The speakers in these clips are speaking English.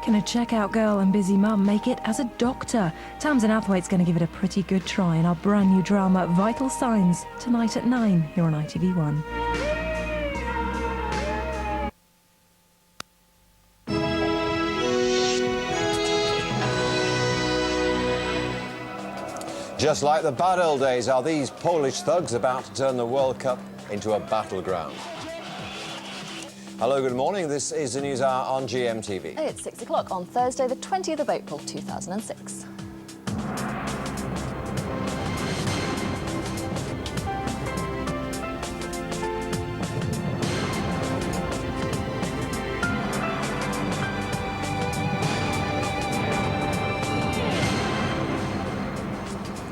can a checkout girl and busy mum make it as a doctor? Tamsin Athwaite's going to give it a pretty good try in our brand new drama Vital Signs, tonight at 9 here on ITV1. Just like the bad old days, are these Polish thugs about to turn the World Cup into a battleground? Hello, good morning. This is the News Hour on GMTV. It's 6 o'clock on Thursday, the 20th of April, 2006.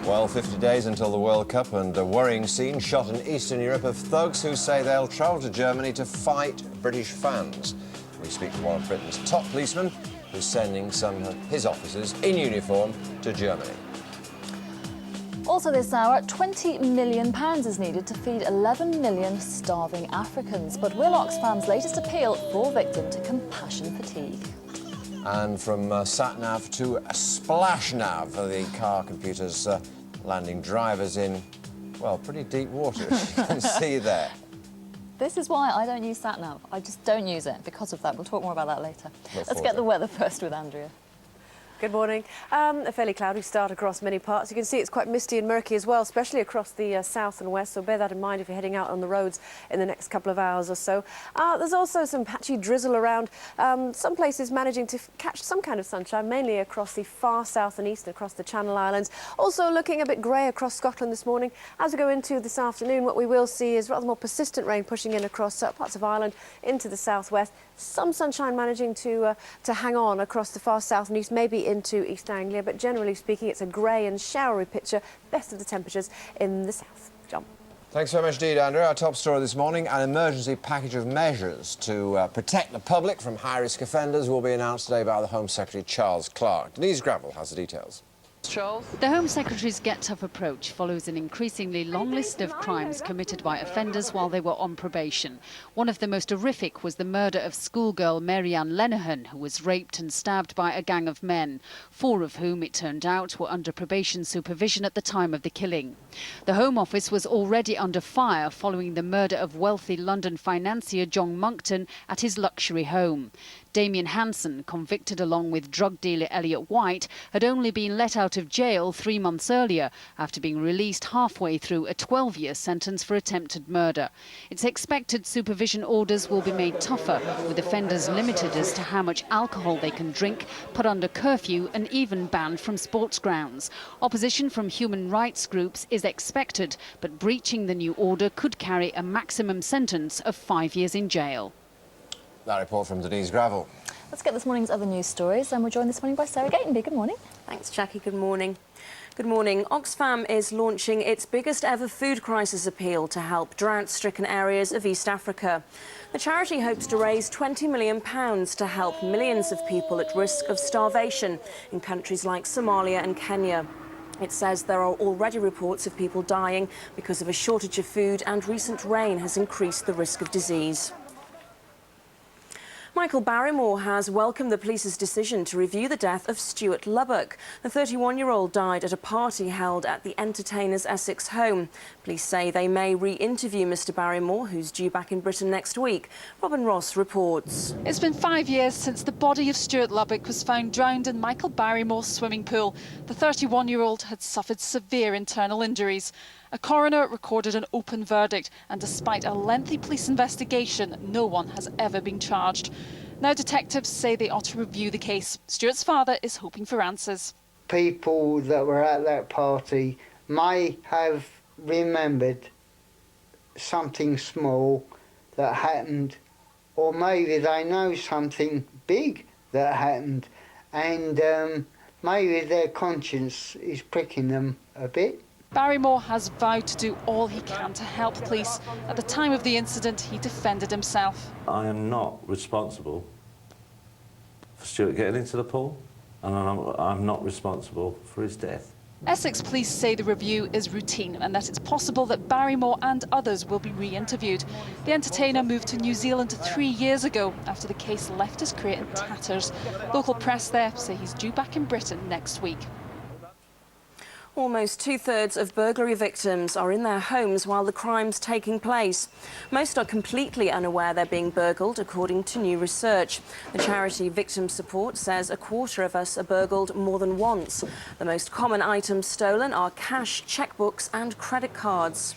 Well, 50 days until the World Cup, and a worrying scene shot in Eastern Europe of thugs who say they'll travel to Germany to fight British fans. We speak to one of Britain's top policemen who's sending some of his officers in uniform to Germany. Also this hour, £20 million is needed to feed 11 million starving Africans. But will Oxfam's latest appeal fall victim to compassion fatigue? And from sat-nav to splash-nav, the car computers landing drivers in, well, pretty deep water, as you can see there. This is why I don't use sat-nav. I just don't use it because of that. We'll talk more about that later. Let's get the weather first with Andrea. Good morning. A fairly cloudy start across many parts. You can see it's quite misty and murky as well, especially across the south and west, so bear that in mind if you're heading out on the roads in the next couple of hours or so. There's also some patchy drizzle around. Some places managing to catch some kind of sunshine, mainly across the far south and east and across the Channel Islands. Also looking a bit grey across Scotland this morning. As we go into this afternoon, what we will see is rather more persistent rain pushing in across parts of Ireland into the southwest. Some sunshine managing to hang on across the far south and east, maybe into East Anglia, but generally speaking, it's a grey and showery picture. Best of the temperatures in the south. John. Thanks very much indeed, Andrew. Our top story this morning, an emergency package of measures to protect the public from high-risk offenders will be announced today by the Home Secretary, Charles Clarke. Denise Gravel has the details. Charles. The Home Secretary's get-tough approach follows an increasingly long list of crimes committed by offenders while they were on probation. One of the most horrific was the murder of schoolgirl Mary-Ann Lenihan, who was raped and stabbed by a gang of men, 4 of whom, it turned out, were under probation supervision at the time of the killing. The Home Office was already under fire following the murder of wealthy London financier John Monckton at his luxury home. Damien Hanson, convicted along with drug dealer Elliot White, had only been let out of jail 3 months earlier after being released halfway through a 12-year sentence for attempted murder. It's expected supervision orders will be made tougher, with offenders limited as to how much alcohol they can drink, put under curfew and even banned from sports grounds. Opposition from human rights groups is expected, but breaching the new order could carry a maximum sentence of 5 years in jail. That report from Denise Gravel. Let's get this morning's other news stories, and we're joined this morning by Sarah Gatenby. Good morning. Thanks, Jackie. Good morning. Good morning. Oxfam is launching its biggest ever food crisis appeal to help drought-stricken areas of East Africa. The charity hopes to raise £20 million to help millions of people at risk of starvation in countries like Somalia and Kenya. It says there are already reports of people dying because of a shortage of food, and recent rain has increased the risk of disease. Michael Barrymore has welcomed the police's decision to review the death of Stuart Lubbock. The 31-year-old died at a party held at the entertainer's Essex home. Police say they may re-interview Mr Barrymore, who's due back in Britain next week. Robin Ross reports. It's been 5 years since the body of Stuart Lubbock was found drowned in Michael Barrymore's swimming pool. The 31-year-old had suffered severe internal injuries. A coroner recorded an open verdict, and despite a lengthy police investigation, no one has ever been charged. Now detectives say they ought to review the case. Stuart's father is hoping for answers. People that were at that party may have remembered something small that happened, or maybe they know something big that happened, and maybe their conscience is pricking them a bit. Barrymore has vowed to do all he can to help police. At the time of the incident, he defended himself. I am not responsible for Stuart getting into the pool, and I'm not responsible for his death. Essex police say the review is routine and that it's possible that Barrymore and others will be re-interviewed. The entertainer moved to New Zealand 3 years ago after the case left his career in tatters. Local press there say he's due back in Britain next week. Almost 2/3 of burglary victims are in their homes while the crime's taking place. Most are completely unaware they're being burgled, according to new research. The charity Victim Support says 1/4 of us are burgled more than once. The most common items stolen are cash, checkbooks and credit cards.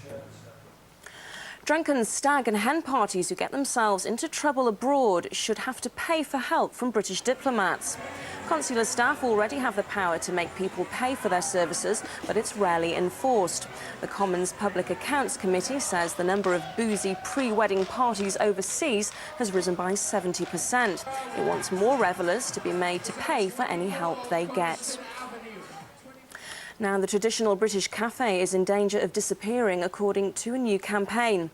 Drunken stag and hen parties who get themselves into trouble abroad should have to pay for help from British diplomats. Consular staff already have the power to make people pay for their services, but it's rarely enforced. The Commons Public Accounts Committee says the number of boozy pre-wedding parties overseas has risen by 70%. It wants more revellers to be made to pay for any help they get. Now, the traditional British cafe is in danger of disappearing, according to a new campaign.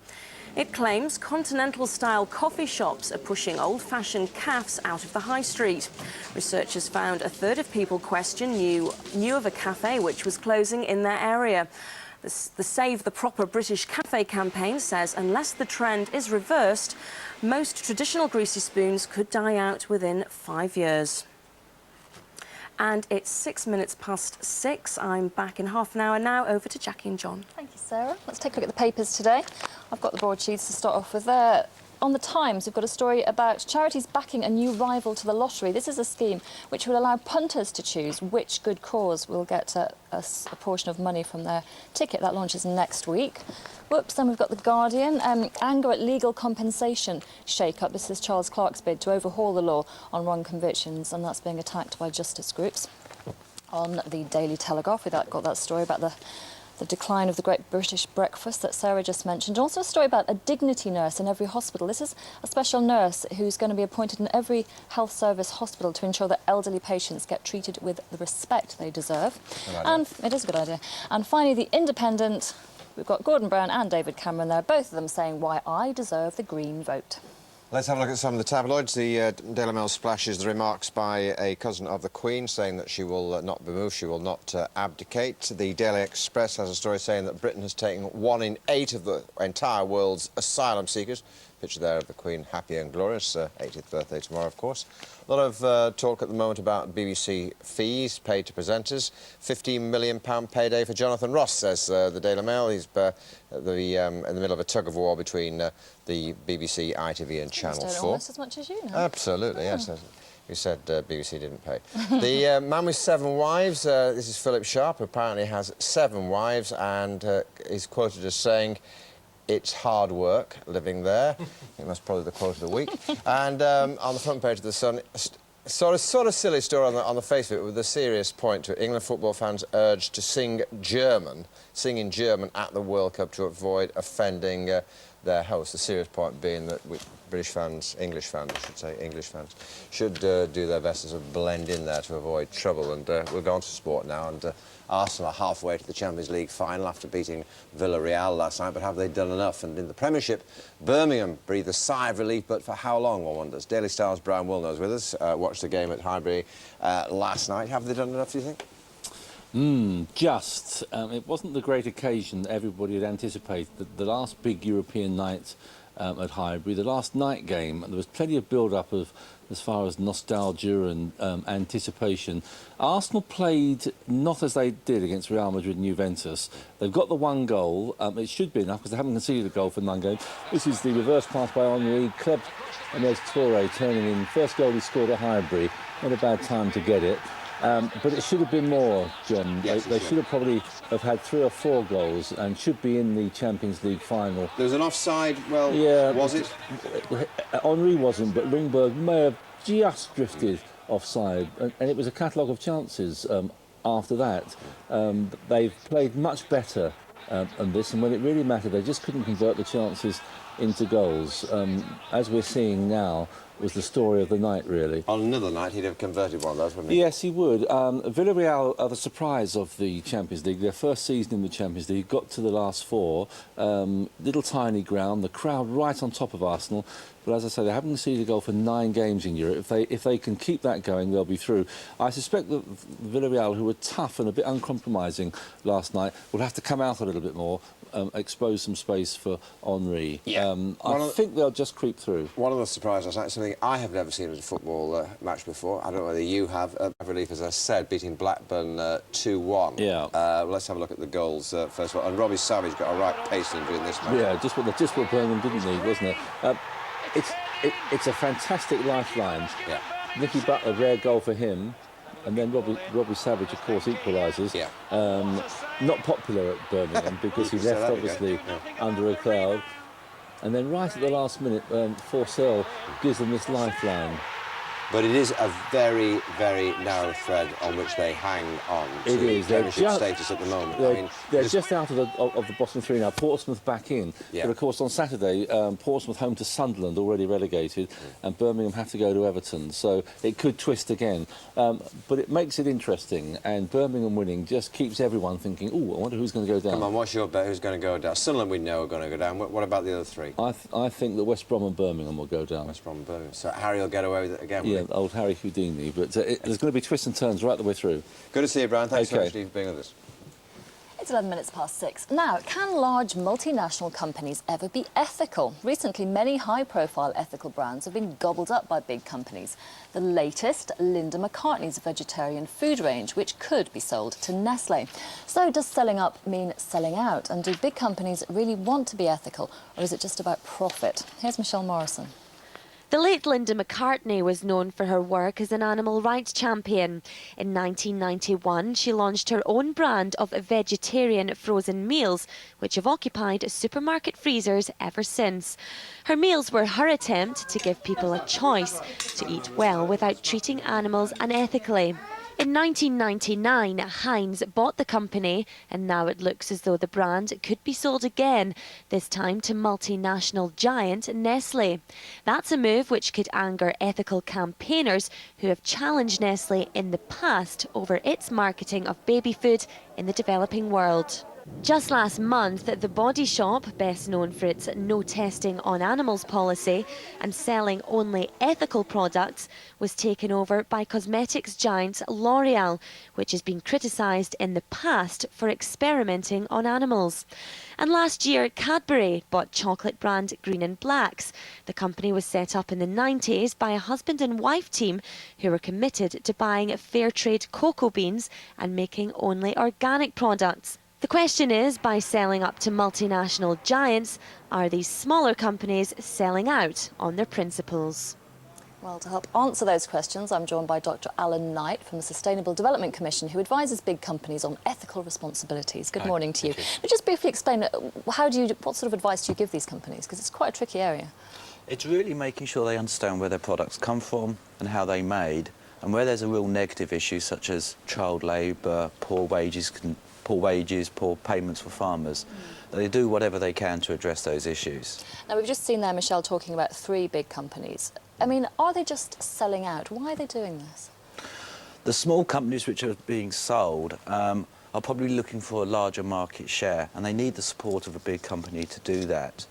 It claims continental-style coffee shops are pushing old-fashioned cafes out of the high street. Researchers found 1/3 of people questioned knew of a cafe which was closing in their area. The Save the Proper British Cafe campaign says unless the trend is reversed, most traditional greasy spoons could die out within 5 years. And it's 6 minutes past 6. I'm back in half an hour now. Over to Jackie and John. Thank you, Sarah. Let's take a look at the papers today. I've got the broadsheets to start off with there. On the Times, we've got a story about charities backing a new rival to the lottery. This is a scheme which will allow punters to choose which good cause will get a portion of money from their ticket. That launches next week. Whoops, then we've got The Guardian. Anger at legal compensation shake-up. This is Charles Clarke's bid to overhaul the law on wrong convictions, and that's being attacked by justice groups. On the Daily Telegraph, we've got that story about the decline of the Great British Breakfast that Sarah just mentioned. Also a story about a dignity nurse in every hospital. This is a special nurse who's going to be appointed in every health service hospital to ensure that elderly patients get treated with the respect they deserve. And it is a good idea. And finally, The Independent. We've got Gordon Brown and David Cameron there, both of them saying why I deserve the Green vote. Let's have a look at some of the tabloids. The Daily Mail splashes the remarks by a cousin of the Queen saying that she will not be moved, she will not abdicate. The Daily Express has a story saying that Britain has taken 1 in 8 of the entire world's asylum seekers. Picture there of the Queen, happy and glorious. 80th birthday tomorrow, of course. A lot of talk at the moment about BBC fees paid to presenters. £15 million payday for Jonathan Ross, says the Daily Mail. He's in the middle of a tug-of-war between the BBC, ITV and Channel 4. Almost as much as you know. Absolutely, yes. You said BBC didn't pay. The man with 7 wives, this is Philip Sharp, who apparently has 7 wives, and is quoted as saying, "It's hard work living there." I think that's probably the quote of the week. And on the front page of The Sun, sort of silly story on the face of it, with a serious point to it. England football fans urged to sing in German at the World Cup to avoid offending their host. The serious point being that English fans, should do their best to sort of blend in there to avoid trouble. And we'll go on to sport now. And Arsenal are halfway to the Champions League final after beating Villarreal last night, but have they done enough? And in the Premiership, Birmingham breathed a sigh of relief, but for how long, one wonders. Daily Star's Brian Wilner's with us. Watched the game at Highbury last night. Have they done enough, do you think? It wasn't the great occasion that everybody had anticipated. The last big European night at Highbury, the last night game, there was plenty of build-up as far as nostalgia and anticipation. Arsenal played not as they did against Real Madrid and Juventus. They've got the 1 goal. It should be enough because they haven't conceded a goal for 9 games. This is the reverse pass by Henry, clubbed, and there's Toure turning in. First goal he scored at Highbury. Not a bad time to get it. But it should have been more, John. Yes, they should have probably had 3 or 4 goals and should be in the Champions League final. There was an offside, well, yeah, was it? Henry wasn't, but Ringberg may have just drifted offside. And it was a catalogue of chances after that. They've played much better on this, and when it really mattered, they just couldn't convert the chances into goals. As we're seeing now, was the story of the night, really. On another night, he'd have converted one of those, wouldn't he? Yes, he would. Villarreal are the surprise of the Champions League. Their first season in the Champions League, got to the last four. Little tiny ground, the crowd right on top of Arsenal. But as I say, they haven't conceded a goal for 9 games in Europe. If they can keep that going, they'll be through. I suspect that Villarreal, who were tough and a bit uncompromising last night, will have to come out a little bit more, expose some space for Henry. Yeah. I think they'll just creep through. One of the surprises, something I have never seen at a football match before. I don't know whether you have. Relief, as I said, beating Blackburn 2-1. Yeah. Let's have a look at the goals first of all. And Robbie Savage got a right pace injury in this match. Yeah, just what Birmingham didn't need, wasn't it? It's a fantastic lifeline. Yeah. Nicky Butler, rare goal for him. And then Robbie Savage, of course, equalises. Yeah. Not popular at Birmingham because he left, obviously, under a cloud. And then right at the last minute, Forsell gives them this lifeline. But it is a very, very narrow thread on which they hang on to Premiership status at the moment. They're just out of the bottom three now. Portsmouth back in. Yeah. But, of course, on Saturday, Portsmouth home to Sunderland, already relegated, and Birmingham have to go to Everton. So it could twist again. But it makes it interesting, and Birmingham winning just keeps everyone thinking, oh, I wonder who's going to go down. Come on, what's your bet? Who's going to go down? Sunderland we know are going to go down. What about the other three? I think that West Brom and Birmingham will go down. West Brom and Birmingham. So Harry will get away with it again. Yeah, old Harry Houdini, but there's going to be twists and turns right the way through. Good to see you, Brian. Thanks so much for being with us. It's 11 minutes past 6. Now, can large multinational companies ever be ethical? Recently, many high-profile ethical brands have been gobbled up by big companies. The latest, Linda McCartney's vegetarian food range, which could be sold to Nestle. So does selling up mean selling out? And do big companies really want to be ethical, or is it just about profit? Here's Michelle Morrison. The late Linda McCartney was known for her work as an animal rights champion. In 1991, she launched her own brand of vegetarian frozen meals, which have occupied supermarket freezers ever since. Her meals were her attempt to give people a choice to eat well without treating animals unethically. In 1999, Heinz bought the company, and now it looks as though the brand could be sold again, this time to multinational giant Nestle. That's a move which could anger ethical campaigners who have challenged Nestle in the past over its marketing of baby food in the developing world. Just last month, The Body Shop, best known for its no testing on animals policy and selling only ethical products, was taken over by cosmetics giant L'Oreal, which has been criticised in the past for experimenting on animals. And last year, Cadbury bought chocolate brand Green and Black's. The company was set up in the 90s by a husband and wife team who were committed to buying fair trade cocoa beans and making only organic products. The question is, by selling up to multinational giants, are these smaller companies selling out on their principles? Well, to help answer those questions, I'm joined by Dr. Alan Knight from the Sustainable Development Commission, who advises big companies on ethical responsibilities. Good morning to you. But just briefly explain, what sort of advice do you give these companies? Because it's quite a tricky area. It's really making sure they understand where their products come from and how they're made, and where there's a real negative issue, such as child labour, poor wages, poor payments for farmers, they do whatever they can to address those issues. Now, we've just seen there Michelle talking about 3 big companies. I mean, are they just selling out? Why are they doing this? The small companies which are being sold are probably looking for a larger market share, and they need the support of a big company to do that.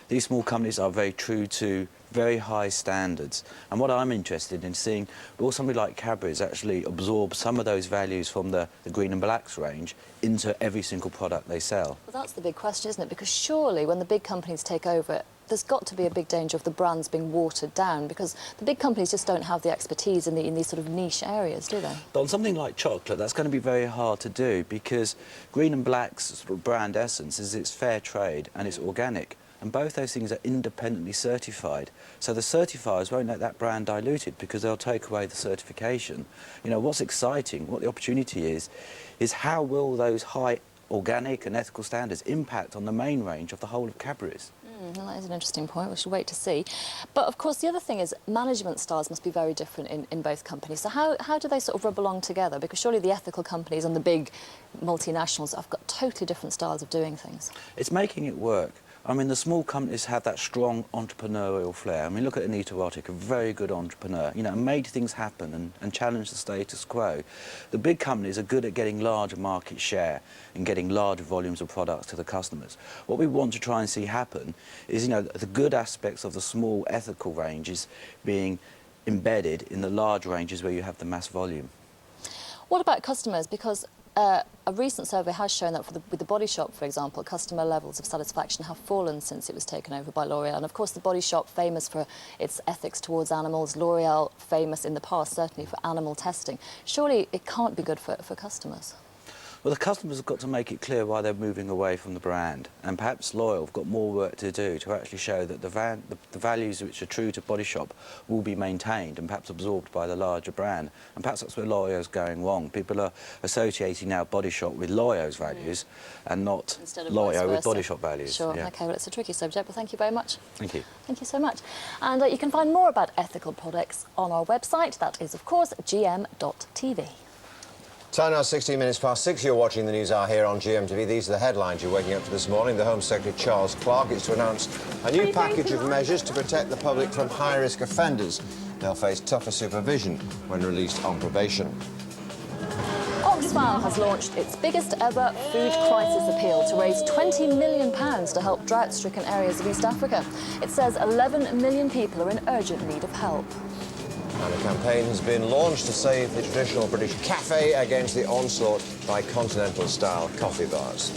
These small companies are very true to very high standards, and what I'm interested in seeing, will somebody like Cadbury's actually absorb some of those values from the Green and Black's range into every single product they sell. Well, that's the big question, isn't it? Because surely when the big companies take over, there's got to be a big danger of the brands being watered down, because the big companies just don't have the expertise in these sort of niche areas, do they? But on something like chocolate, that's going to be very hard to do, because Green and Black's sort of brand essence is it's fair trade and it's organic. And both those things are independently certified. So the certifiers won't let that brand diluted, because they'll take away the certification. You know, what's exciting, what the opportunity is how will those high organic and ethical standards impact on the main range of the whole of Cadbury's? Well, that is an interesting point. We should wait to see. But, of course, the other thing is management styles must be very different in both companies. So how do they sort of rub along together? Because surely the ethical companies and the big multinationals have got totally different styles of doing things. It's making it work. I mean, the small companies have that strong entrepreneurial flair. I mean, look at Anita Roddick, a very good entrepreneur, you know, made things happen and challenged the status quo. The big companies are good at getting larger market share and getting large volumes of products to the customers. What we want to try and see happen is, you know, the good aspects of the small ethical ranges being embedded in the large ranges where you have the mass volume. What about customers? Because a recent survey has shown that with the Body Shop, for example, customer levels of satisfaction have fallen since it was taken over by L'Oreal. And of course, the Body Shop, famous for its ethics towards animals, L'Oreal, famous in the past, certainly for animal testing. Surely it can't be good for customers. Well, the customers have got to make it clear why they're moving away from the brand, and perhaps L'Oreal have got more work to do to actually show that the values which are true to Body Shop will be maintained and perhaps absorbed by the larger brand. And perhaps that's where L'Oreal's going wrong. People are associating now Body Shop with L'Oreal's values and not L'Oreal with Body Shop values. Sure, yeah. OK, well, it's a tricky subject, but thank you very much. Thank you. Thank you so much. And you can find more about ethical products on our website. That is, of course, gm.tv. Time now 16 minutes past 6. You're watching the News Hour here on GMTV. These are the headlines you're waking up to this morning. The Home Secretary, Charles Clarke, is to announce a new package of measures to protect the public from high-risk offenders. They'll face tougher supervision when released on probation. Oxfam has launched its biggest ever food crisis appeal to raise £20 million to help drought-stricken areas of East Africa. It says 11 million people are in urgent need of help. And a campaign has been launched to save the traditional British cafe against the onslaught by continental-style coffee bars.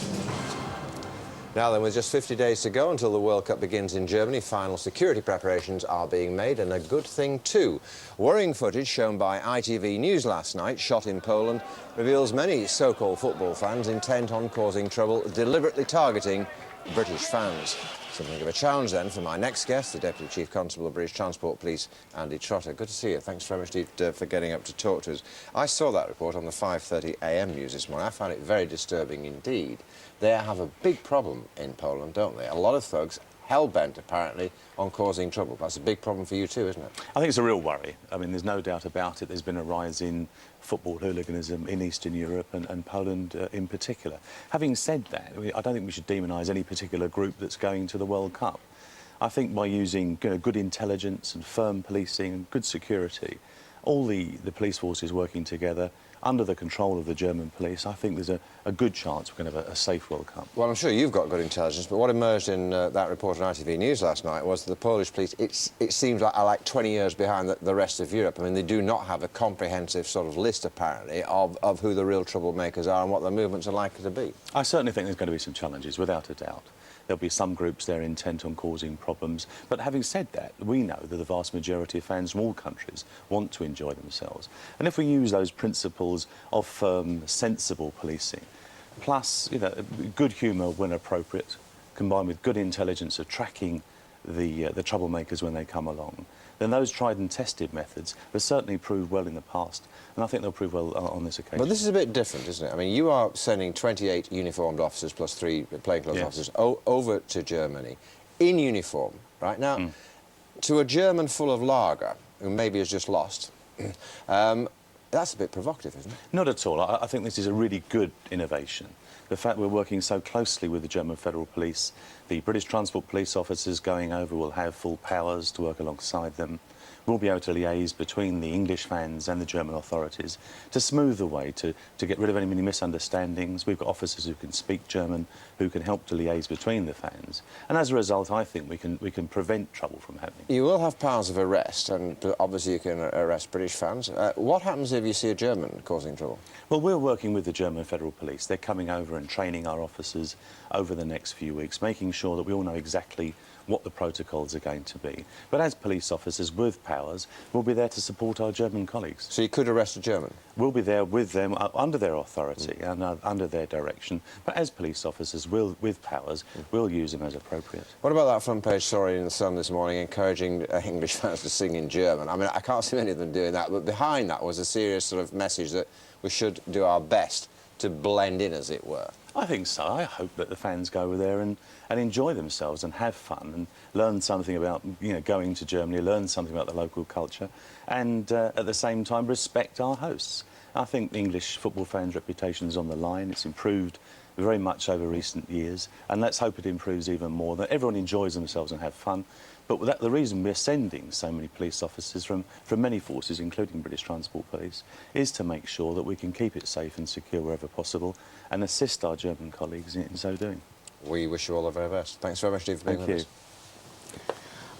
Now then, with just 50 days to go until the World Cup begins in Germany, final security preparations are being made, and a good thing too. Worrying footage shown by ITV News last night, shot in Poland, reveals many so-called football fans intent on causing trouble, deliberately targeting British fans. Something of a challenge, then, for my next guest, the Deputy Chief Constable of British Transport Police, Andy Trotter. Good to see you. Thanks very much indeed for getting up to talk to us. I saw that report on the 5:30 a.m. news this morning. I found it very disturbing indeed. They have a big problem in Poland, don't they? A lot of thugs hell-bent, apparently, on causing trouble. That's a big problem for you too, isn't it? I think it's a real worry. I mean, there's no doubt about it. There's been a rise in football hooliganism in Eastern Europe and Poland in particular. Having said that, I don't think we should demonise any particular group that's going to the World Cup. I think by using good intelligence and firm policing and good security, all the police forces working together under the control of the German police, I think there's a good chance we're going to have a safe World Cup. Well, I'm sure you've got good intelligence, but what emerged in that report on ITV News last night was that the Polish police, it seems like, are like 20 years behind the rest of Europe. I mean, they do not have a comprehensive sort of list, apparently, of who the real troublemakers are and what their movements are likely to be. I certainly think there's going to be some challenges, without a doubt. There'll be some groups there intent on causing problems. But having said that, we know that the vast majority of fans from all countries want to enjoy themselves. And if we use those principles of firm, sensible policing, plus, good humour when appropriate, combined with good intelligence of tracking the troublemakers when they come along, then those tried and tested methods have certainly proved well in the past, and I think they'll prove well on this occasion. But this is a bit different, isn't it? I mean, you are sending 28 uniformed officers plus 3 plainclothes officers over to Germany in uniform, right? Now, to a German full of lager, who maybe has just lost, that's a bit provocative, isn't it? Not at all. I think this is a really good innovation. The fact we're working so closely with the German Federal Police, the British Transport Police officers going over will have full powers to work alongside them. We'll be able to liaise between the English fans and the German authorities to smooth the way, to get rid of any misunderstandings. We've got officers who can speak German, who can help to liaise between the fans. And as a result, I think we can prevent trouble from happening. You will have powers of arrest, and obviously you can arrest British fans. What happens if you see a German causing trouble? Well, we're working with the German Federal Police. They're coming over and training our officers over the next few weeks, making sure that we all know exactly what the protocols are going to be. But as police officers with powers, we'll be there to support our German colleagues. So you could arrest a German? We'll be there with them, under their authority and under their direction. But as police officers with powers, we'll use them as appropriate. What about that front page story in The Sun this morning encouraging English fans to sing in German? I mean, I can't see any of them doing that, but behind that was a serious sort of message that we should do our best to blend in, as it were. I think so. I hope that the fans go over there and enjoy themselves and have fun and learn something about, going to Germany, learn something about the local culture and, at the same time, respect our hosts. I think the English football fans' reputation is on the line. It's improved very much over recent years, and let's hope it improves even more, that everyone enjoys themselves and have fun. But the reason we're sending so many police officers from many forces, including British Transport Police, is to make sure that we can keep it safe and secure wherever possible and assist our German colleagues in so doing. We wish you all the very best. Thanks very much, Steve, for being with us.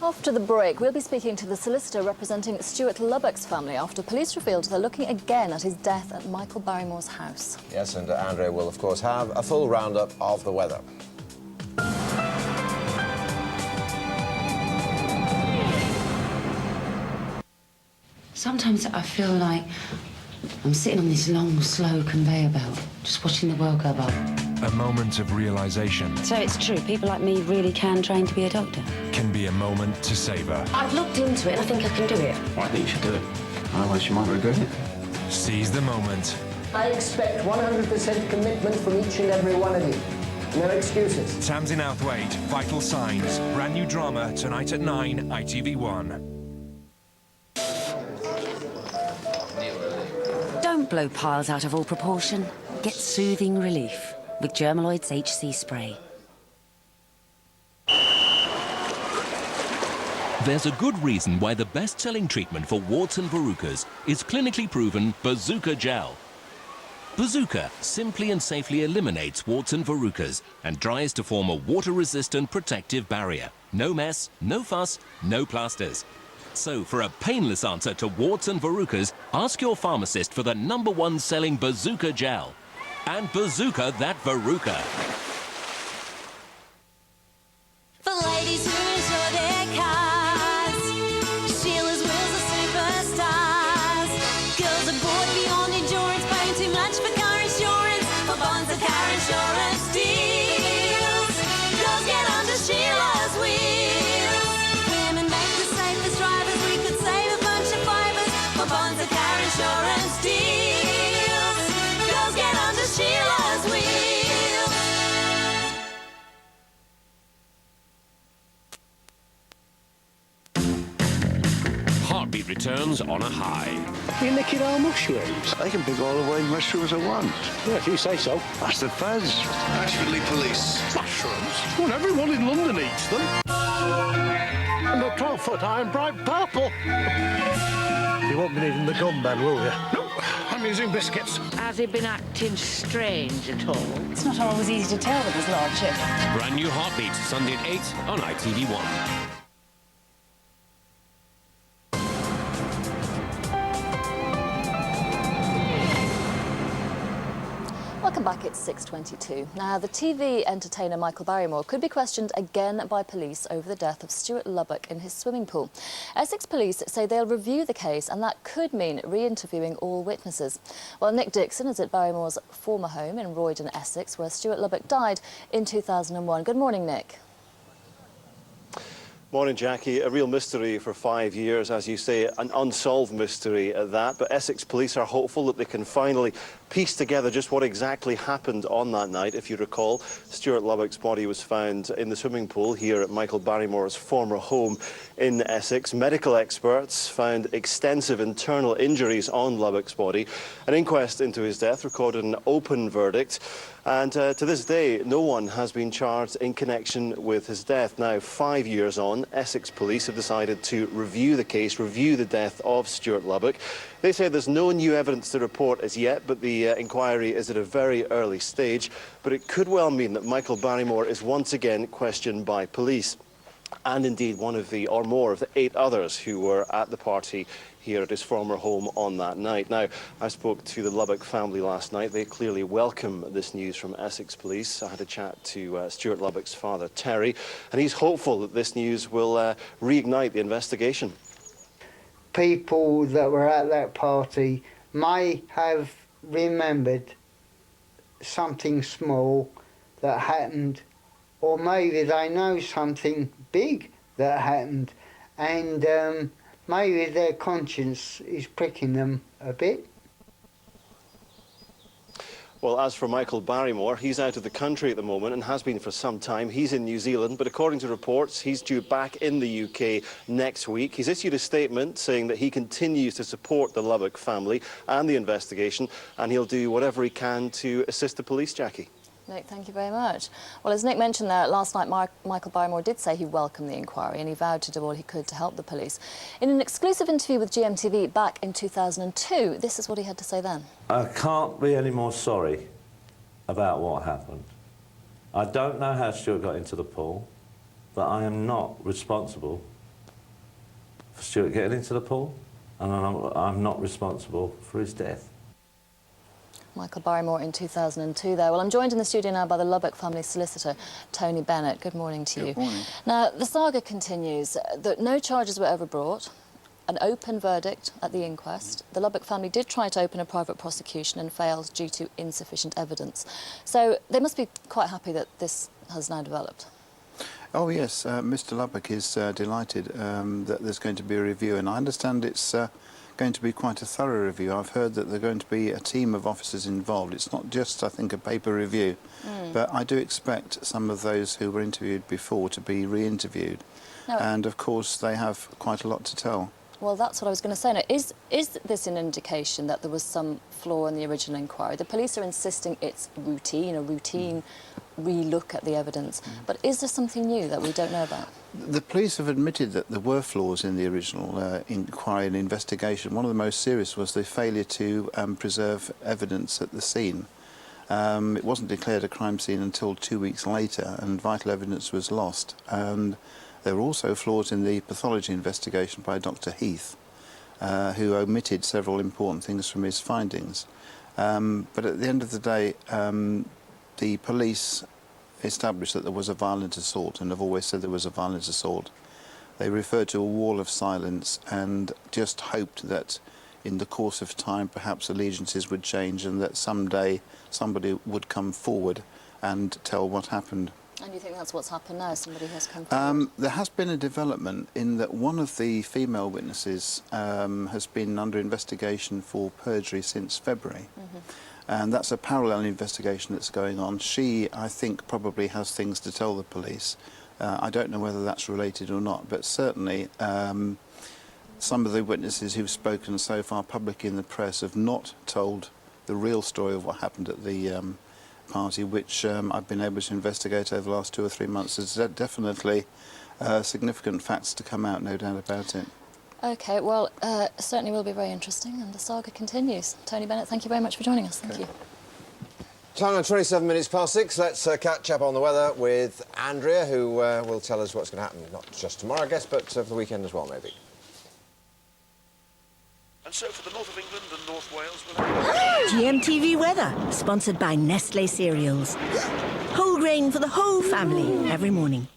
After the break, we'll be speaking to the solicitor representing Stuart Lubbock's family after police revealed they're looking again at his death at Michael Barrymore's house. Yes, and Andrea will, of course, have a full roundup of the weather. Sometimes I feel like I'm sitting on this long, slow conveyor belt, just watching the world go by. A moment of realisation. So it's true, people like me really can train to be a doctor? Can be a moment to savour. I've looked into it and I think I can do it. Well, I think you should do it. Otherwise you might regret it. Seize the moment. I expect 100% commitment from each and every one of you. No excuses. Tamsin Outhwaite, Vital Signs. Brand new drama tonight at 9, ITV1. Don't blow piles out of all proportion. Get soothing relief with Germaloid's HC spray. There's a good reason why the best-selling treatment for warts and verrucas is clinically proven Bazooka Gel. Bazooka simply and safely eliminates warts and verrucas and dries to form a water-resistant protective barrier. No mess, no fuss, no plasters. So for a painless answer to warts and verrucas, ask your pharmacist for the #1 selling Bazooka Gel. And Bazooka that verruca. For ladies who enjoy their cars, Sheila's wheels are superstars. Girls are bored beyond endurance, paying too much for car insurance. For bonds of car insurance deals, girls get under Sheila's wheels. Women make the safest drivers, we could save a bunch of fibers. For bonds of car insurance deals, girls get under Sheila's wheels. Heartbeat returns on a high. You nicking our mushrooms? I can pick all the way mushrooms I want. Yeah, if you say so. That's the fuzz. Ashfordley Police. Mushrooms? Well, everyone in London eats them. And the 12-foot iron bright purple. You won't be needing the gun then, will you? No, I'm using biscuits. Has he been acting strange at all? It's not always easy to tell with his lordship. Brand new Heartbeat, Sunday at 8 on ITV1. Welcome back, it's 6:22. Now, the TV entertainer Michael Barrymore could be questioned again by police over the death of Stuart Lubbock in his swimming pool. Essex police say they'll review the case and that could mean re-interviewing all witnesses. Well, Nick Dixon is at Barrymore's former home in Roydon, Essex, where Stuart Lubbock died in 2001. Good morning, Nick. Morning, Jackie. A real mystery for 5 years, as you say, an unsolved mystery at that. But Essex police are hopeful that they can finally piece together just what exactly happened on that night. If you recall, Stuart Lubbock's body was found in the swimming pool here at Michael Barrymore's former home in Essex. Medical experts found extensive internal injuries on Lubbock's body. An inquest into his death recorded an open verdict. And to this day, no one has been charged in connection with his death. Now, 5 years on, Essex police have decided to review the case, review the death of Stuart Lubbock. They say there's no new evidence to report as yet, but the inquiry is at a very early stage. But it could well mean that Michael Barrymore is once again questioned by police. And indeed one of the, or more of the 8 others who were at the party here at his former home on that night. Now, I spoke to the Lubbock family last night. They clearly welcome this news from Essex police. I had a chat to Stuart Lubbock's father, Terry, and he's hopeful that this news will reignite the investigation. People that were at that party may have remembered something small that happened, or maybe they know something big that happened, and maybe their conscience is pricking them a bit. Well, as for Michael Barrymore, he's out of the country at the moment and has been for some time. He's in New Zealand, but according to reports, he's due back in the UK next week. He's issued a statement saying that he continues to support the Lubbock family and the investigation, and he'll do whatever he can to assist the police, Jackie. Nick, thank you very much. Well, as Nick mentioned there, last night Michael Barrymore did say he welcomed the inquiry and he vowed to do all he could to help the police. In an exclusive interview with GMTV back in 2002, this is what he had to say then. I can't be any more sorry about what happened. I don't know how Stuart got into the pool, but I am not responsible for Stuart getting into the pool, and I'm not responsible for his death. Michael Barrymore in 2002 there. Well, I'm joined in the studio now by the Lubbock family solicitor, Tony Bennett. Good morning to you. Good morning. Now, the saga continues that no charges were ever brought, an open verdict at the inquest. The Lubbock family did try to open a private prosecution and failed due to insufficient evidence. So they must be quite happy that this has now developed. Oh yes, Mr. Lubbock is delighted that there's going to be a review, and I understand it's going to be quite a thorough review. I've heard that there's going to be a team of officers involved. It's not just, I think, a paper review, but I do expect some of those who were interviewed before to be re-interviewed. And of course they have quite a lot to tell. Well, that's what I was going to say. Now, is this an indication that there was some flaw in the original inquiry? The police are insisting it's routine, a routine re-look at the evidence. But is there something new that we don't know about? The police have admitted that there were flaws in the original inquiry and investigation. One of the most serious was the failure to preserve evidence at the scene. It wasn't declared a crime scene until 2 weeks later, and vital evidence was lost. And there were also flaws in the pathology investigation by Dr. Heath, who omitted several important things from his findings. But at the end of the day, the police established that there was a violent assault, and have always said there was a violent assault. They referred to a wall of silence and just hoped that in the course of time perhaps allegiances would change and that someday somebody would come forward and tell what happened. And you think that's what's happened now? Somebody has come forward? There has been a development in that one of the female witnesses has been under investigation for perjury since February. And that's a parallel investigation that's going on. She, I think, probably has things to tell the police. I don't know whether that's related or not, but certainly some of the witnesses who've spoken so far publicly in the press have not told the real story of what happened at the party, which I've been able to investigate over the last 2 or 3 months. There's definitely significant facts to come out, no doubt about it. OK, well, certainly will be very interesting, and the saga continues. Tony Bennett, thank you very much for joining us. Thank you. Time now, 27 minutes past 6. Let's catch up on the weather with Andrea, who will tell us what's going to happen, not just tomorrow, I guess, but for the weekend as well, maybe. And so for the north of England and North Wales, we'll have... GMTV weather, sponsored by Nestle Cereals. Whole grain for the whole family every morning.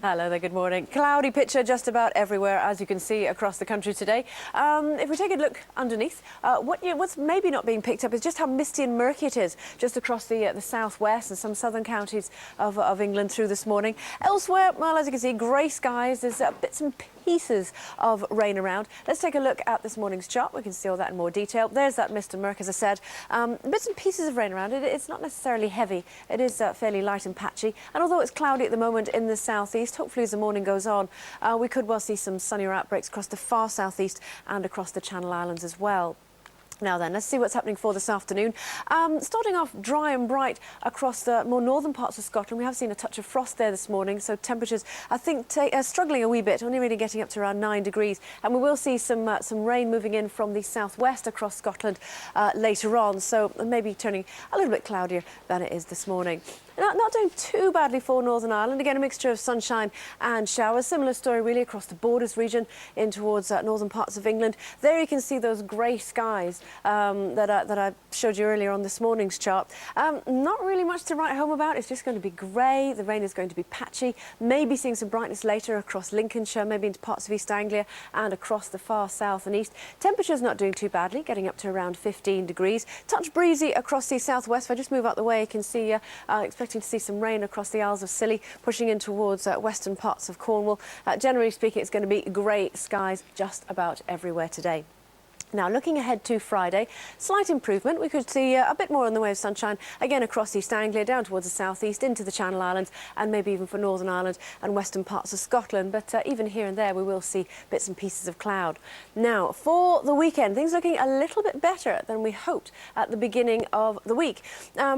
Hello there, good morning. Cloudy picture just about everywhere, as you can see across the country today. If we take a look underneath, what's maybe not being picked up is just how misty and murky it is just across the southwest and some southern counties of England through this morning. Elsewhere, well, as you can see, grey skies. There's bits and pieces of rain around. Let's take a look at this morning's chart. We can see all that in more detail. There's that mist and murk, as I said. Bits and pieces of rain around. It's not necessarily heavy. It is fairly light and patchy. And although it's cloudy at the moment in the southeast, hopefully as the morning goes on, we could well see some sunnier outbreaks across the far southeast and across the Channel Islands as well. Now then, let's see what's happening for this afternoon. Starting off dry and bright across the more northern parts of Scotland. We have seen a touch of frost there this morning, so temperatures, I think, struggling a wee bit, only really getting up to around 9 degrees. And we will see some rain moving in from the southwest across Scotland later on, so maybe turning a little bit cloudier than it is this morning. Not doing too badly for Northern Ireland. Again, a mixture of sunshine and showers. Similar story really across the Borders region in towards northern parts of England. There you can see those grey skies that I showed you earlier on this morning's chart. Not really much to write home about. It's just going to be grey. The rain is going to be patchy. Maybe seeing some brightness later across Lincolnshire, maybe into parts of East Anglia and across the far south and east. Temperatures not doing too badly, getting up to around 15 degrees. Touch breezy across the southwest. If I just move out the way, you can see expecting to see some rain across the Isles of Scilly, pushing in towards western parts of Cornwall. Generally speaking, it's going to be grey skies just about everywhere today. Now, looking ahead to Friday, slight improvement. We could see a bit more in the way of sunshine, again across East Anglia, down towards the southeast, into the Channel Islands, and maybe even for Northern Ireland and western parts of Scotland. But even here and there, we will see bits and pieces of cloud. Now, for the weekend, things looking a little bit better than we hoped at the beginning of the week.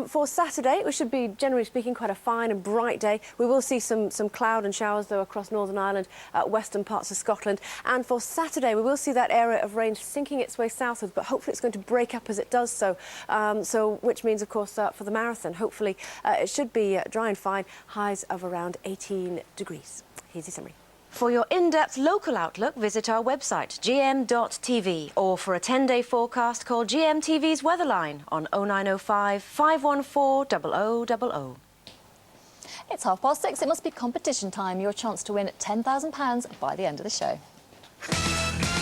For Saturday, which should be, generally speaking, quite a fine and bright day. We will see some cloud and showers, though, across Northern Ireland, western parts of Scotland. And for Saturday, we will see that area of rain sinking its way southwards, but hopefully it's going to break up as it does so. Which means, of course, for the marathon, hopefully it should be dry and fine, highs of around 18 degrees. Here's your summary. For your in-depth local outlook, visit our website, gm.tv, or for a 10-day forecast, call GMTV's Weatherline on 0905 514 0000. It's 6:30. It must be competition time. Your chance to win £10,000 by the end of the show.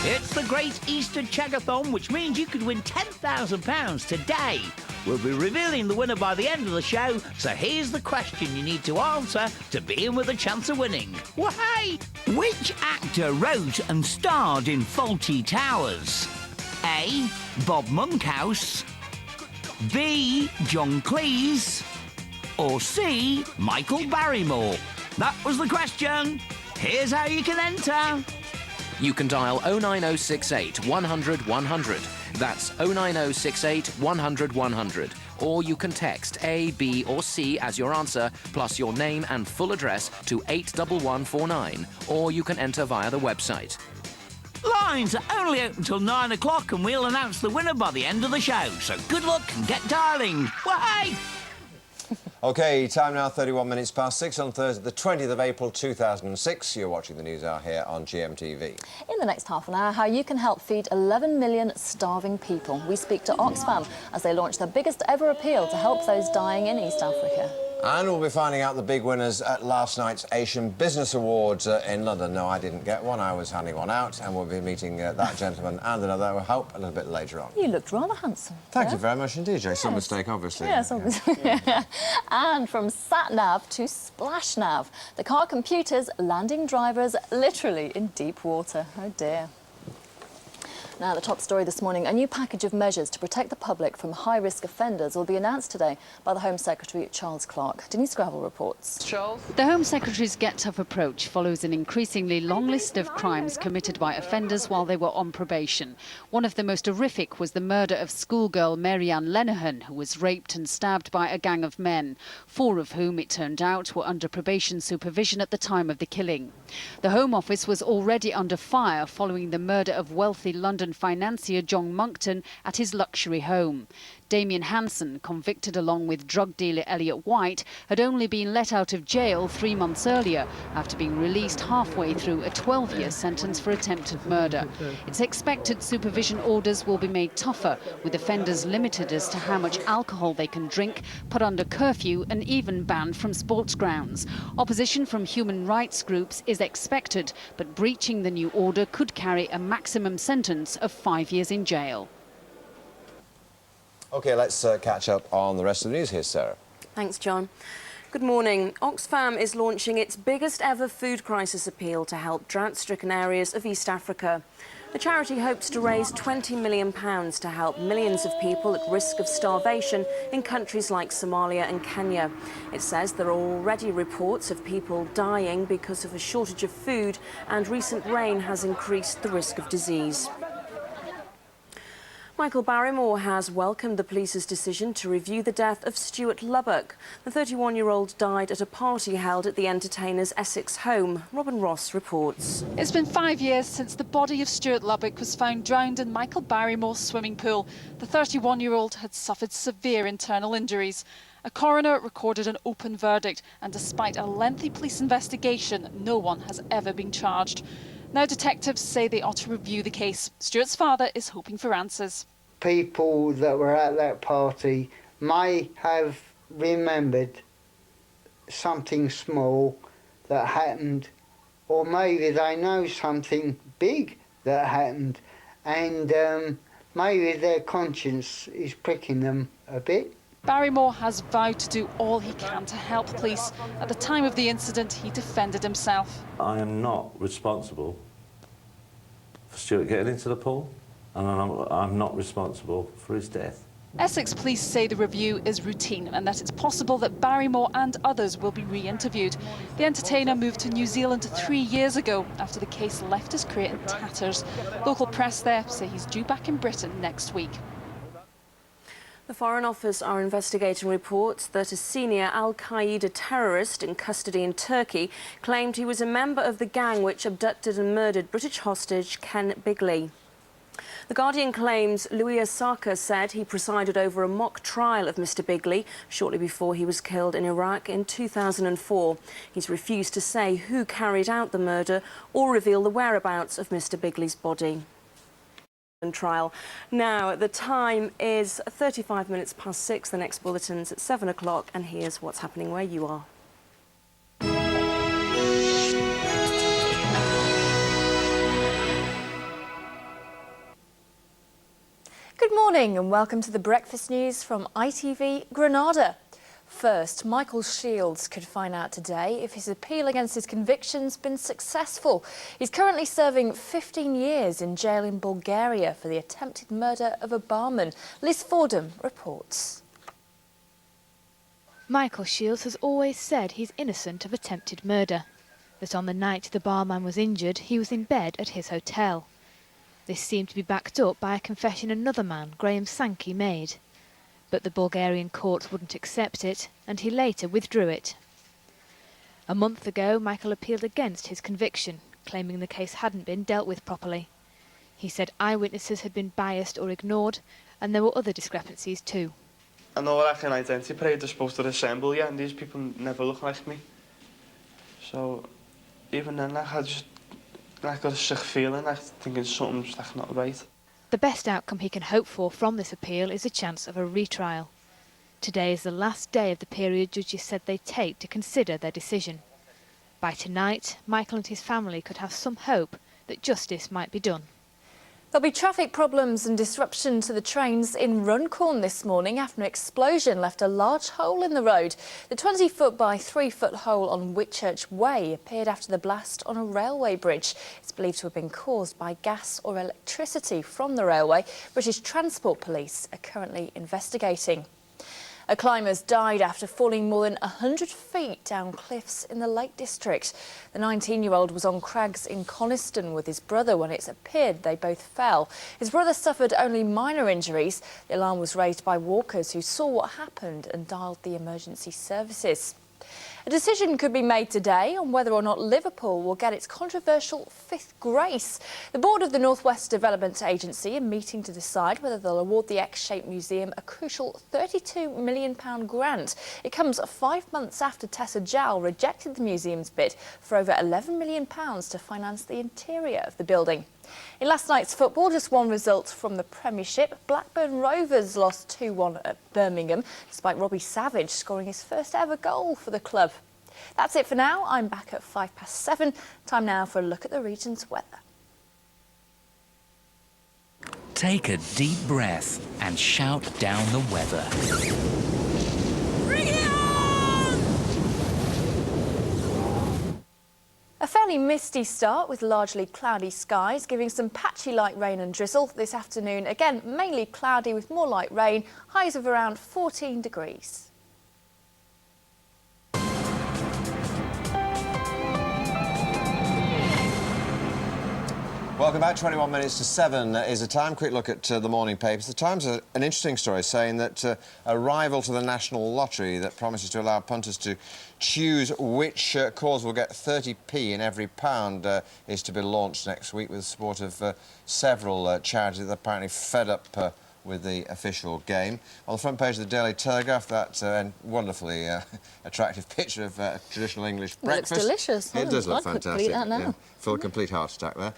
It's the Great Easter Checkathon, which means you could win £10,000 today. We'll be revealing the winner by the end of the show, so here's the question you need to answer to be in with a chance of winning. Why? Which actor wrote and starred in Fawlty Towers? A. Bob Monkhouse, B. John Cleese, or C. Michael Barrymore? That was the question. Here's how you can enter. You can dial 09068 100 100. That's 09068 100 100. Or you can text A, B or C as your answer, plus your name and full address to 81149. Or you can enter via the website. Lines are only open till 9 o'clock and we'll announce the winner by the end of the show. So good luck and get dialing. Why? OK, time now 31 minutes past 6 on Thursday, the 20th of April 2006. You're watching the News Hour here on GMTV. In the next half an hour, how you can help feed 11 million starving people. We speak to Oxfam as they launch their biggest ever appeal to help those dying in East Africa. And we'll be finding out the big winners at last night's Asian Business Awards in London. No, I didn't get one. I was handing one out, and we'll be meeting that gentleman and another, I hope, a little bit later on. You looked rather handsome. Thank you very much indeed, Jay. Some mistake, obviously. Yes, obviously. And from sat-nav to splash-nav, the car computers landing drivers literally in deep water. Oh, dear. Now, the top story this morning, a new package of measures to protect the public from high-risk offenders will be announced today by the Home Secretary, Charles Clarke. Denise Gravel reports. Charles? The Home Secretary's get-tough approach follows an increasingly long list of crimes committed by offenders while they were on probation. One of the most horrific was the murder of schoolgirl Mary-Ann Lenihan, who was raped and stabbed by a gang of men, 4 of whom, it turned out, were under probation supervision at the time of the killing. The Home Office was already under fire following the murder of wealthy London financier John Monckton at his luxury home. Damien Hanson, convicted along with drug dealer Elliot White, had only been let out of jail 3 months earlier after being released halfway through a 12-year sentence for attempted murder. It's expected supervision orders will be made tougher, with offenders limited as to how much alcohol they can drink, put under curfew and even banned from sports grounds. Opposition from human rights groups is expected, but breaching the new order could carry a maximum sentence of 5 years in jail. OK, let's catch up on the rest of the news. Here's Sarah. Thanks, John. Good morning. Oxfam is launching its biggest ever food crisis appeal to help drought-stricken areas of East Africa. The charity hopes to raise £20 million to help millions of people at risk of starvation in countries like Somalia and Kenya. It says there are already reports of people dying because of a shortage of food, and recent rain has increased the risk of disease. Michael Barrymore has welcomed the police's decision to review the death of Stuart Lubbock. The 31-year-old died at a party held at the entertainer's Essex home. Robin Ross reports. It's been 5 years since the body of Stuart Lubbock was found drowned in Michael Barrymore's swimming pool. The 31-year-old had suffered severe internal injuries. A coroner recorded an open verdict, and despite a lengthy police investigation, no one has ever been charged. Now detectives say they ought to review the case. Stuart's father is hoping for answers. People that were at that party may have remembered something small that happened, or maybe they know something big that happened, and maybe their conscience is pricking them a bit. Barrymore has vowed to do all he can to help police. At the time of the incident, he defended himself. I am not responsible for Stuart getting into the pool. and I'm not responsible for his death. Essex police say the review is routine and that it's possible that Barrymore and others will be re-interviewed. The entertainer moved to New Zealand 3 years ago after the case left his career in tatters. Local press there say he's due back in Britain next week. The Foreign Office are investigating reports that a senior al-Qaeda terrorist in custody in Turkey claimed he was a member of the gang which abducted and murdered British hostage Ken Bigley. The Guardian claims Louis Asaka said he presided over a mock trial of Mr Bigley shortly before he was killed in Iraq in 2004. He's refused to say who carried out the murder or reveal the whereabouts of Mr Bigley's body. Trial. Now, the time is 35 minutes past 6. The next bulletin's at 7 o'clock, and here's what's happening where you are. Good morning and welcome to the Breakfast News from ITV Granada. First, Michael Shields could find out today if his appeal against his conviction's been successful. He's currently serving 15 years in jail in Bulgaria for the attempted murder of a barman. Liz Fordham reports. Michael Shields has always said he's innocent of attempted murder. That on the night the barman was injured, he was in bed at his hotel. This seemed to be backed up by a confession another man, Graham Sankey, made. But the Bulgarian courts wouldn't accept it, and he later withdrew it. A month ago, Michael appealed against his conviction, claiming the case hadn't been dealt with properly. He said eyewitnesses had been biased or ignored, and there were other discrepancies too. I know like an identity parade is supposed to assemble, yeah, and these people never look like me. So, even then, I just got a sick feeling, thinking something's not right. The best outcome he can hope for from this appeal is a chance of a retrial. Today is the last day of the period judges said they'd take to consider their decision. By tonight, Michael and his family could have some hope that justice might be done. There'll be traffic problems and disruption to the trains in Runcorn this morning after an explosion left a large hole in the road. The 20-foot by 3-foot hole on Whitchurch Way appeared after the blast on a railway bridge. It's believed to have been caused by gas or electricity from the railway. British Transport Police are currently investigating. A climber's died after falling more than 100 feet down cliffs in the Lake District. The 19-year-old was on crags in Coniston with his brother when it appeared they both fell. His brother suffered only minor injuries. The alarm was raised by walkers who saw what happened and dialed the emergency services. A decision could be made today on whether or not Liverpool will get its controversial fifth grace. The board of the North West Development Agency are meeting to decide whether they'll award the X-shaped museum a crucial £32 million grant. It comes 5 months after Tessa Jowell rejected the museum's bid for over £11 million to finance the interior of the building. In last night's football, just one result from the Premiership. Blackburn Rovers lost 2-1 at Birmingham, despite Robbie Savage scoring his first ever goal for the club. That's it for now. I'm back at 7:05. Time now for a look at the region's weather. Take a deep breath and shout down the weather. A fairly misty start with largely cloudy skies, giving some patchy light rain and drizzle. This afternoon, again, mainly cloudy with more light rain, highs of around 14 degrees. Welcome back. 21 minutes to 7 is the time. Quick look at the morning papers. The Times has an interesting story saying that a rival to the National Lottery that promises to allow punters to choose which cause will get 30p in every pound is to be launched next week with the support of several charities that are apparently fed up with the official game. On the front page of the Daily Telegraph, that wonderfully attractive picture of traditional English breakfast. It looks delicious. It does look I could fantastic. eat that now. Yeah, full, complete heart attack there.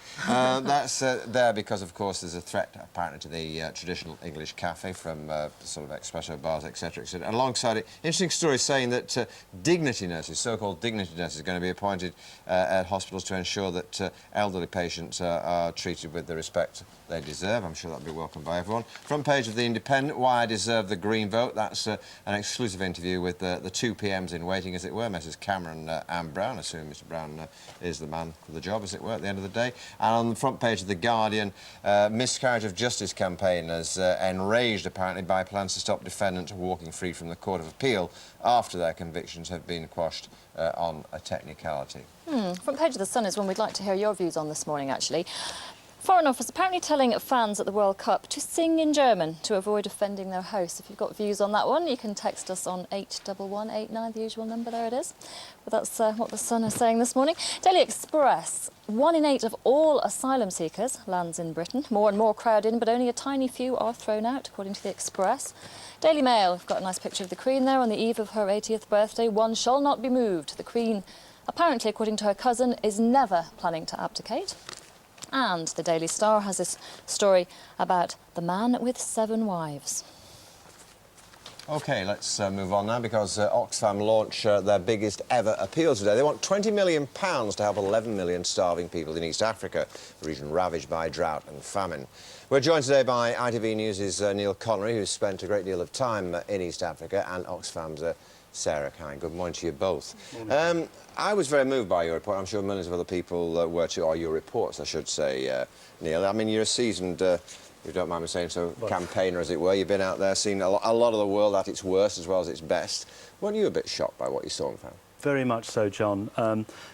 That's there because, of course, there's a threat apparently to the traditional English cafe from sort of espresso bars, etc., etc. And alongside it, interesting story saying that dignity nurses, so-called dignity nurses, are going to be appointed at hospitals to ensure that elderly patients are treated with the respect they deserve. I'm sure that'll be welcomed by everyone. From front page of The Independent, Why I Deserve the Green Vote. That's an exclusive interview with the two PMs in waiting, as it were, Messrs Cameron and Brown. I assume Mr Brown is the man for the job, as it were, at the end of the day. And on the front page of The Guardian, miscarriage of justice campaigners enraged, apparently, by plans to stop defendants walking free from the Court of Appeal after their convictions have been quashed on a technicality. Front page of The Sun is one we'd like to hear your views on this morning, actually. Foreign Office apparently telling fans at the World Cup to sing in German to avoid offending their hosts. If you've got views on that one, you can text us on 81189, the usual number, there it is. But that's what The Sun is saying this morning. Daily Express, 1 in 8 of all asylum seekers lands in Britain. More and more crowd in, but only a tiny few are thrown out, according to the Express. Daily Mail, we've got a nice picture of the Queen there on the eve of her 80th birthday. One shall not be moved. The Queen, apparently, according to her cousin, is never planning to abdicate. And the Daily Star has this story about the man with 7 wives. OK, let's move on now, because Oxfam launch their biggest ever appeal today. They want £20 million to help 11 million starving people in East Africa, a region ravaged by drought and famine. We're joined today by ITV News' Neil Connery, who's spent a great deal of time in East Africa, and Oxfam's Sarah Kine. Good morning to you both. I was very moved by your report. I'm sure millions of other people were too, or your reports, I should say, Neil. I mean, you're a seasoned, if you don't mind me saying so, campaigner, as it were. You've been out there, seen a lot of the world at its worst as well as its best. Weren't you a bit shocked by what you saw and found? Very much so, John.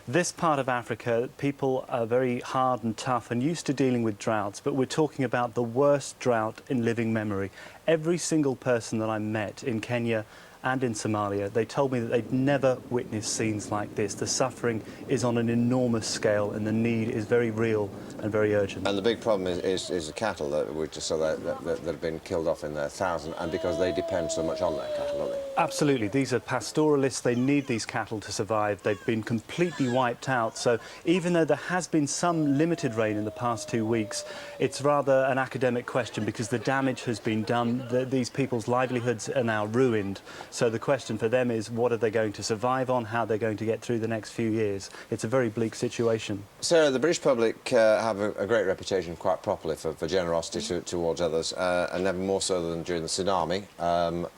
This part of Africa, people are very hard and tough and used to dealing with droughts, but we're talking about the worst drought in living memory. Every single person that I met in Kenya and in Somalia, they told me that they'd never witnessed scenes like this. The suffering is on an enormous scale and the need is very real and very urgent. And the big problem is the cattle that have been killed off in their thousands, and because they depend so much on their cattle, don't they? Absolutely. These are pastoralists. They need these cattle to survive. They've been completely wiped out. So even though there has been some limited rain in the past 2 weeks, it's rather an academic question because the damage has been done. These people's livelihoods are now ruined. So the question for them is, what are they going to survive on? How they're going to get through the next few years? It's a very bleak situation. Sarah, the British public have a great reputation, quite properly, for generosity towards others, and never more so than during the tsunami,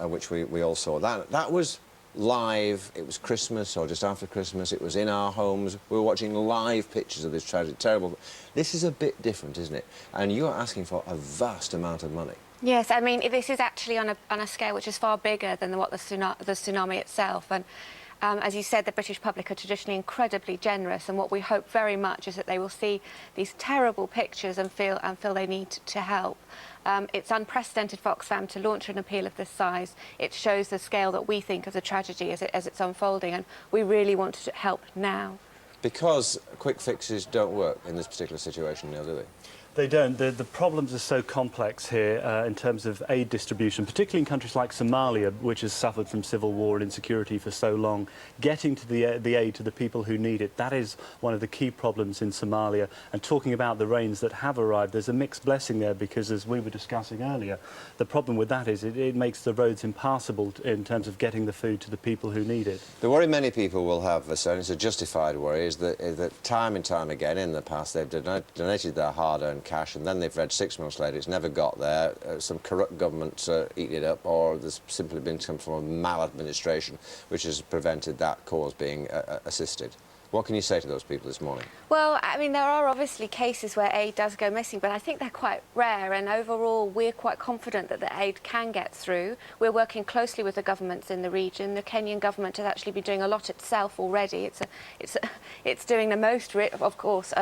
which we all saw. That was live. It was Christmas or just after Christmas. It was in our homes. We were watching live pictures of this tragic, terrible... This is a bit different, isn't it? And you're asking for a vast amount of money. Yes, I mean, this is actually on a scale which is far bigger than what the tsunami itself. And as you said, the British public are traditionally incredibly generous, and what we hope very much is that they will see these terrible pictures and feel they need to help. It's unprecedented for Oxfam to launch an appeal of this size. It shows the scale that we think of the tragedy as it's unfolding, and we really want to help now. Because quick fixes don't work in this particular situation, Neil, do they? They don't. The problems are so complex here in terms of aid distribution, particularly in countries like Somalia, which has suffered from civil war and insecurity for so long. Getting to the aid to the people who need it, that is one of the key problems in Somalia. And talking about the rains that have arrived, there's a mixed blessing there because, as we were discussing earlier, the problem with that is it makes the roads impassable in terms of getting the food to the people who need it. The worry many people will have, and it's a justified worry, is that time and time again in the past they've donated their hard-earned cash, and then they've read 6 months later it's never got there. Some corrupt government eating it up, or there's simply been some form of maladministration which has prevented that cause being assisted. What can you say to those people this morning? Well, I mean, there are obviously cases where aid does go missing, but I think they're quite rare, and overall we're quite confident that the aid can get through. We're working closely with the governments in the region. The Kenyan government has actually been doing a lot itself already. It's doing the most, of course,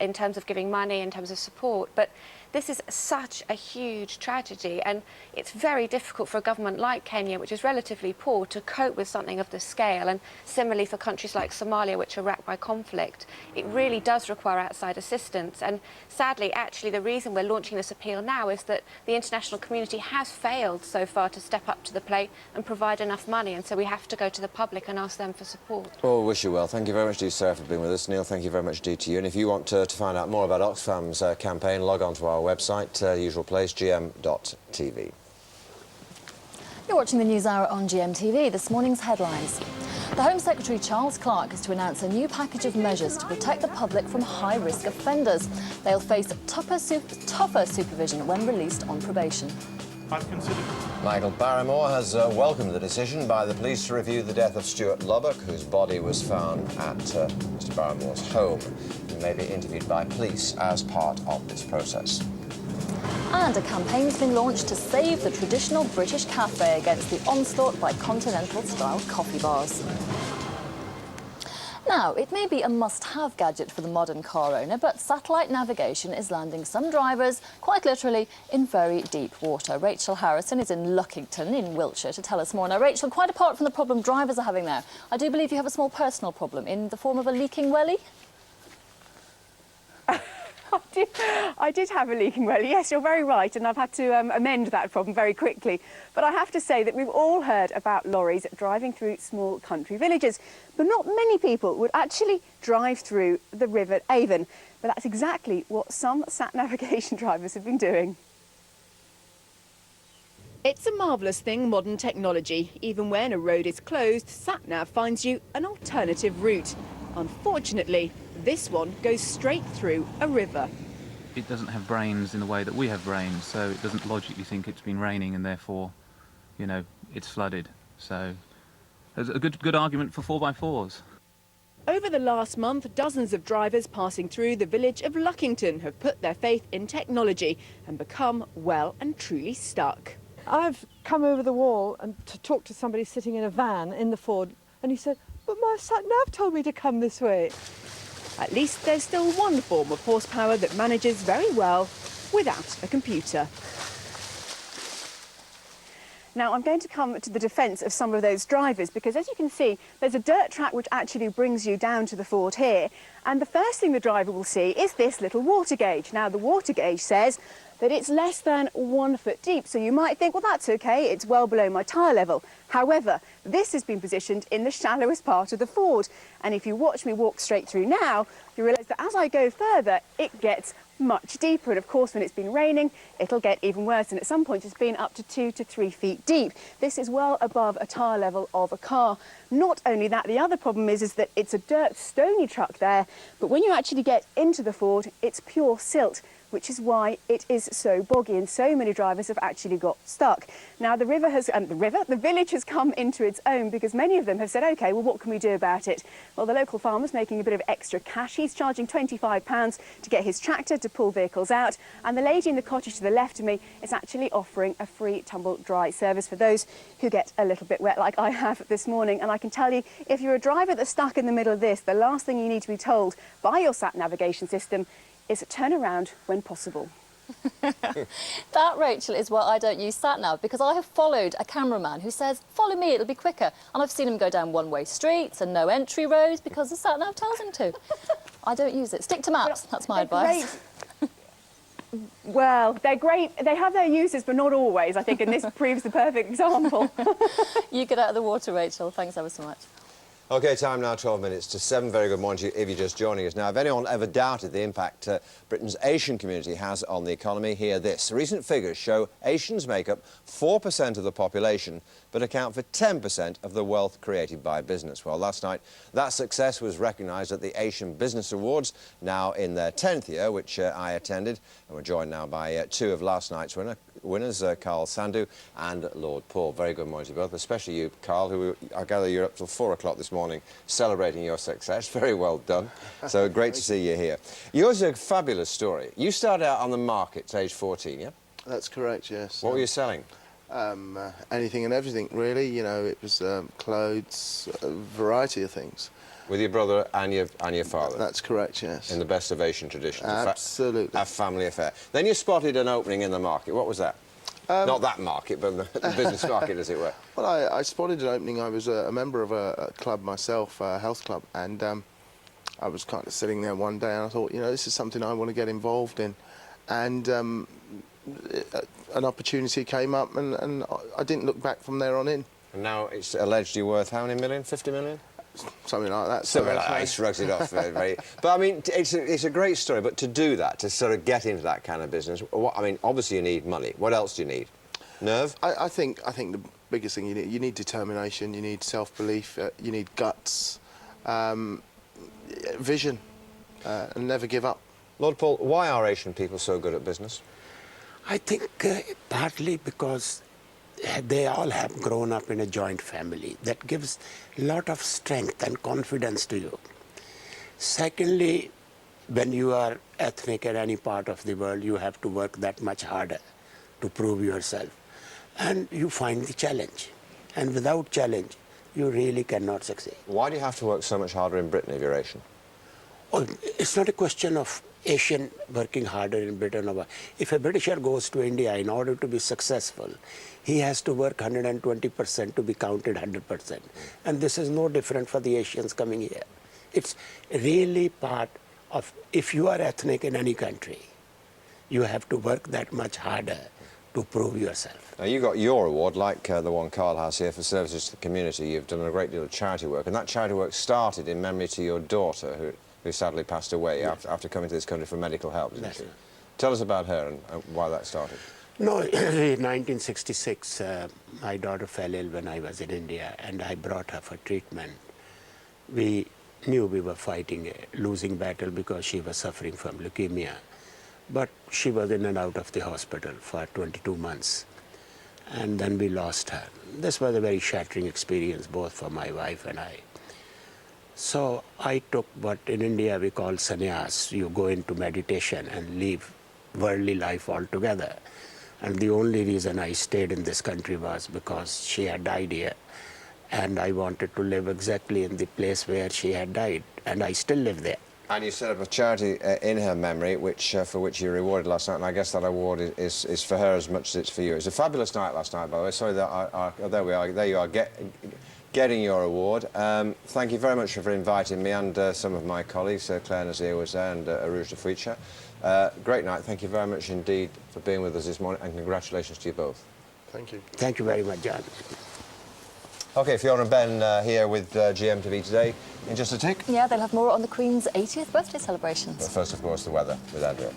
in terms of giving money, in terms of support, but this is such a huge tragedy, and it's very difficult for a government like Kenya, which is relatively poor, to cope with something of this scale. And similarly for countries like Somalia, which are racked by conflict, it really does require outside assistance. And sadly, actually, the reason we're launching this appeal now is that the international community has failed so far to step up to the plate and provide enough money, and so we have to go to the public and ask them for support. Oh, wish you well. Thank you very much, Sarah, for being with us. Neil, thank you very much indeed to you. And if you want to find out more about Oxfam's campaign, log on to our website, usual place, gm.tv. You're watching the News Hour on GMTV. This morning's headlines. The Home Secretary Charles Clarke is to announce a new package of measures to protect the public from high-risk offenders. They'll face tougher supervision when released on probation. I'd consider... Michael Barrymore has welcomed the decision by the police to review the death of Stuart Lubbock, whose body was found at Mr Barrymore's home. He may be interviewed by police as part of this process. And a campaign's been launched to save the traditional British cafe against the onslaught by continental-style coffee bars. Now, it may be a must-have gadget for the modern car owner, but satellite navigation is landing some drivers, quite literally, in very deep water. Rachel Harrison is in Luckington in Wiltshire to tell us more. Now, Rachel, quite apart from the problem drivers are having there, I do believe you have a small personal problem in the form of a leaking welly? I did have a leaking welly, yes, you're very right, and I've had to amend that problem very quickly. But I have to say that we've all heard about lorries driving through small country villages, but not many people would actually drive through the River Avon. But that's exactly what some sat navigation drivers have been doing. It's a marvellous thing, modern technology. Even when a road is closed, SatNav finds you an alternative route. Unfortunately, this one goes straight through a river. It doesn't have brains in the way that we have brains, so it doesn't logically think it's been raining and therefore, you know, it's flooded. So there's a good argument for 4x4s. Over the last month, dozens of drivers passing through the village of Luckington have put their faith in technology and become well and truly stuck. I've come over the wall and to talk to somebody sitting in a van in the Ford, and he said, "But my sat-nav told me to come this way." At least there's still one form of horsepower that manages very well without a computer. Now, I'm going to come to the defence of some of those drivers because, as you can see, there's a dirt track which actually brings you down to the ford here. And the first thing the driver will see is this little water gauge. Now, the water gauge says that it's less than 1 foot deep. So you might think, well, that's OK, it's well below my tyre level. However, this has been positioned in the shallowest part of the ford. And if you watch me walk straight through now, you realise that as I go further, it gets much deeper. And of course, when it's been raining, it'll get even worse. And at some points, it's been up to 2 to 3 feet deep. This is well above a tyre level of a car. Not only that, the other problem is that it's a dirt, stony truck there. But when you actually get into the ford, it's pure silt, which is why it is so boggy and so many drivers have actually got stuck. Now, the village has come into its own because many of them have said, OK, well, what can we do about it? Well, the local farmer's making a bit of extra cash. He's charging £25 to get his tractor to pull vehicles out. And the lady in the cottage to the left of me is actually offering a free tumble dry service for those who get a little bit wet like I have this morning. And I can tell you, if you're a driver that's stuck in the middle of this, the last thing you need to be told by your sat navigation system is turn around when possible. That, Rachel, is why I don't use sat-nav, because I have followed a cameraman who says, follow me, it'll be quicker. And I've seen him go down one-way streets and no entry roads because the sat-nav tells him to. I don't use it. Stick to maps, that's my advice. Well, they're great. They have their uses, but not always, I think, and this proves the perfect example. You get out of the water, Rachel. Thanks ever so much. OK, time now 12 minutes to 7. Very good morning to you if you're just joining us. Now, if anyone ever doubted the impact Britain's Asian community has on the economy, hear this. Recent figures show Asians make up 4% of the population, but account for 10% of the wealth created by business. Well, last night, that success was recognised at the Asian Business Awards, now in their 10th year, which I attended. And we're joined now by two of last night's winners, Carl Sandhu and Lord Paul. Very good morning to you both, especially you, Carl, who I gather you're up till 4 o'clock this morning celebrating your success. Very well done. So great to see you here. Yours is a fabulous story. You started out on the market at age 14, yeah? That's correct, yes. What were you selling? Anything and everything, really. You know, it was clothes, a variety of things. With your brother and your father? That's correct, yes. In the best of Asian traditions? Absolutely. A family affair. Then you spotted an opening in the market. What was that? Not that market, but the business market, as it were. Well, I spotted an opening. I was a member of a club myself, a health club, and I was kind of sitting there one day and I thought, you know, this is something I want to get involved in. And an opportunity came up and I didn't look back from there on in. And now it's alleged you're worth how many million? 50 million? Something like that. Something like that. He shrugs it off. But I mean, it's a great story. But to do that, to sort of get into that kind of business, I mean, obviously you need money. What else do you need? Nerve? I think the biggest thing you need determination. You need self-belief. You need guts, vision, and never give up. Lord Paul, why are Asian people so good at business? I think partly because they all have grown up in a joint family. That gives a lot of strength and confidence to you. Secondly, when you are ethnic in any part of the world, you have to work that much harder to prove yourself. And you find the challenge. And without challenge, you really cannot succeed. Why do you have to work so much harder in Britain if you're Asian? Oh, it's not a question of Asian working harder in Britain. If a Britisher goes to India, in order to be successful, he has to work 120% to be counted 100%. And this is no different for the Asians coming here. It's really part of, if you are ethnic in any country, you have to work that much harder to prove yourself. Now, you got your award, like the one Carl has here, for services to the community. You've done a great deal of charity work, and that charity work started in memory to your daughter, who sadly passed away after coming to this country for medical help, didn't she? Tell us about her and why that started. No, in 1966, my daughter fell ill when I was in India, and I brought her for treatment. We knew we were fighting a losing battle because she was suffering from leukemia. But she was in and out of the hospital for 22 months. And then we lost her. This was a very shattering experience, both for my wife and I. So I took what in India we call sannyas. You go into meditation and leave worldly life altogether. And the only reason I stayed in this country was because she had died here. And I wanted to live exactly in the place where she had died. And I still live there. And you set up a charity in her memory, for which you were rewarded last night, and I guess that award is for her as much as it's for you. It's a fabulous night last night, by the way. Sorry that there we are. There you are, getting your award. Thank you very much for inviting me and some of my colleagues. Claire Nazir was there, and Aruj Dafuicha. Great night. Thank you very much indeed for being with us this morning, and congratulations to you both. Thank you. Thank you very much, John. OK, Fiona and Ben here with GMTV today. In just a tick. Yeah, they'll have more on the Queen's 80th birthday celebrations. But first, of course, the weather with Andrea.